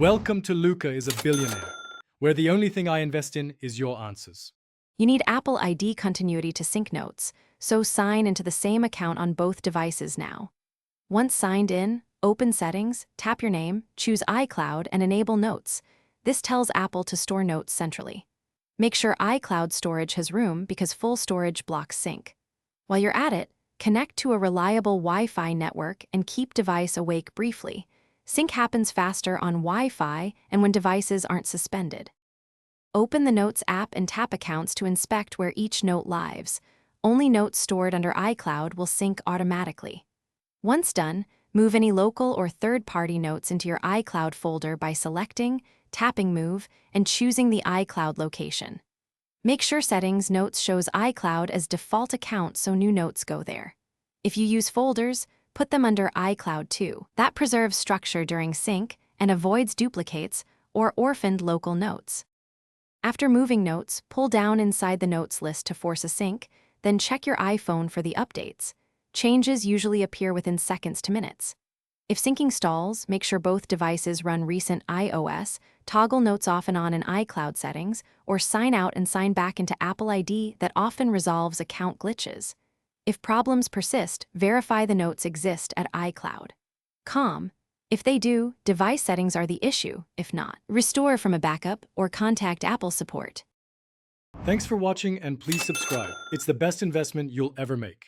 Welcome to Luca is a Billionaire, where the only thing I invest in is your answers. You need Apple ID continuity to sync notes, so sign into the same account on both devices now. Once signed in, open Settings, tap your name, choose iCloud, and enable Notes. This tells Apple to store notes centrally. Make sure iCloud storage has room because full storage blocks sync. While you're at it, connect to a reliable Wi-Fi network and keep device awake briefly. Sync happens faster on Wi-Fi and when devices aren't suspended. Open the Notes app and tap Accounts to inspect where each note lives. Only notes stored under iCloud will sync automatically. Once done, move any local or third-party notes into your iCloud folder by selecting, tapping Move, and choosing the iCloud location. Make sure Settings Notes shows iCloud as default account so new notes go there. If you use folders, put them under iCloud too. That preserves structure during sync and avoids duplicates or orphaned local notes. After moving notes, pull down inside the notes list to force a sync, then check your iPhone for the updates. Changes usually appear within seconds to minutes. If syncing stalls, make sure both devices run recent iOS, toggle notes off and on in iCloud settings, or sign out and sign back into Apple ID that often resolves account glitches. If problems persist, verify the notes exist at iCloud.com. If they do, device settings are the issue. If not, restore from a backup or contact Apple support. Thanks for watching and please subscribe. It's the best investment you'll ever make.